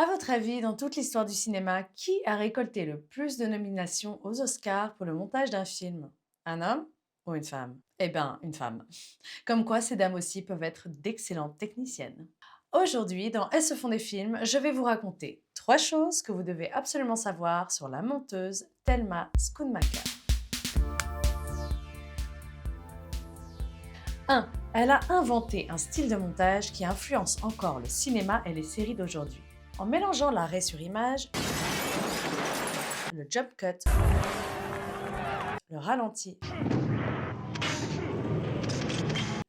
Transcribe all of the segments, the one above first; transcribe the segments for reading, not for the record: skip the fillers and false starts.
À votre avis, dans toute l'histoire du cinéma, qui a récolté le plus de nominations aux Oscars pour le montage d'un film? Un homme ou une femme? Eh bien, une femme. Comme quoi, ces dames aussi peuvent être d'excellentes techniciennes. Aujourd'hui, dans Elles se font des films, je vais vous raconter 3 choses que vous devez absolument savoir sur la monteuse Thelma Schoonmaker. 1. Elle a inventé un style de montage qui influence encore le cinéma et les séries d'aujourd'hui. En mélangeant l'arrêt sur image, le jump cut, le ralenti,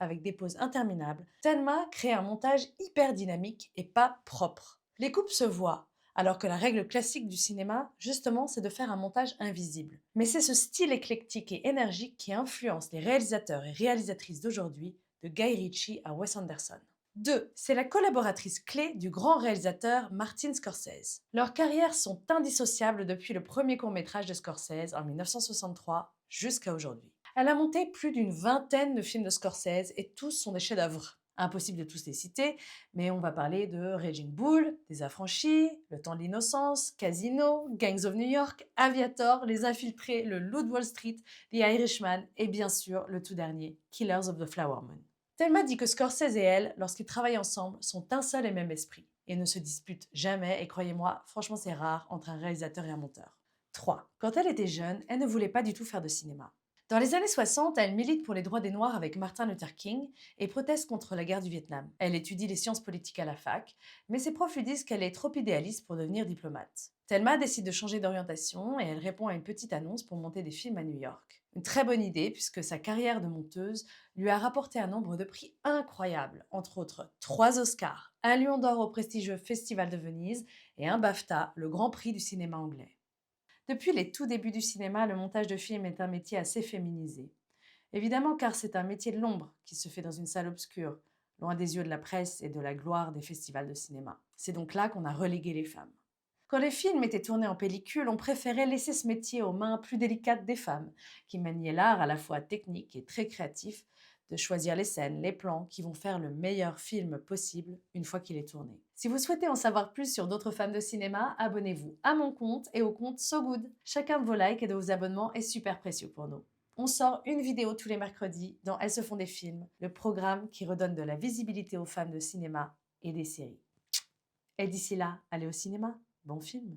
avec des pauses interminables, Tenma crée un montage hyper dynamique et pas propre. Les coupes se voient, alors que la règle classique du cinéma, justement, c'est de faire un montage invisible. Mais c'est ce style éclectique et énergique qui influence les réalisateurs et réalisatrices d'aujourd'hui, de Guy Ritchie à Wes Anderson. 2. C'est la collaboratrice clé du grand réalisateur Martin Scorsese. Leurs carrières sont indissociables depuis le premier court-métrage de Scorsese en 1963 jusqu'à aujourd'hui. Elle a monté plus d'une vingtaine de films de Scorsese et tous sont des chefs-d'œuvre. Impossible de tous les citer, mais on va parler de Raging Bull, Des Affranchis, Le Temps de l'Innocence, Casino, Gangs of New York, Aviator, Les Infiltrés, Le Loup de Wall Street, The Irishman et bien sûr le tout dernier, Killers of the Flower Moon. Thelma dit que Scorsese et elle, lorsqu'ils travaillent ensemble, sont un seul et même esprit et ne se disputent jamais et croyez-moi, franchement c'est rare entre un réalisateur et un monteur. 3. Quand elle était jeune, elle ne voulait pas du tout faire de cinéma. Dans les années 60, elle milite pour les droits des Noirs avec Martin Luther King et proteste contre la guerre du Vietnam. Elle étudie les sciences politiques à la fac, mais ses profs lui disent qu'elle est trop idéaliste pour devenir diplomate. Thelma décide de changer d'orientation et elle répond à une petite annonce pour monter des films à New York. Une très bonne idée puisque sa carrière de monteuse lui a rapporté un nombre de prix incroyables, entre autres 3 Oscars, un Lion d'Or au prestigieux Festival de Venise et un BAFTA, le grand prix du cinéma anglais. Depuis les tout débuts du cinéma, le montage de films est un métier assez féminisé. Évidemment car c'est un métier de l'ombre qui se fait dans une salle obscure, loin des yeux de la presse et de la gloire des festivals de cinéma. C'est donc là qu'on a relégué les femmes. Quand les films étaient tournés en pellicule, on préférait laisser ce métier aux mains plus délicates des femmes, qui maniaient l'art à la fois technique et très créatif de choisir les scènes, les plans qui vont faire le meilleur film possible une fois qu'il est tourné. Si vous souhaitez en savoir plus sur d'autres femmes de cinéma, abonnez-vous à mon compte et au compte So Good. Chacun de vos likes et de vos abonnements est super précieux pour nous. On sort une vidéo tous les mercredis dans Elles se font des films, le programme qui redonne de la visibilité aux femmes de cinéma et des séries. Et d'ici là, allez au cinéma. Bon film!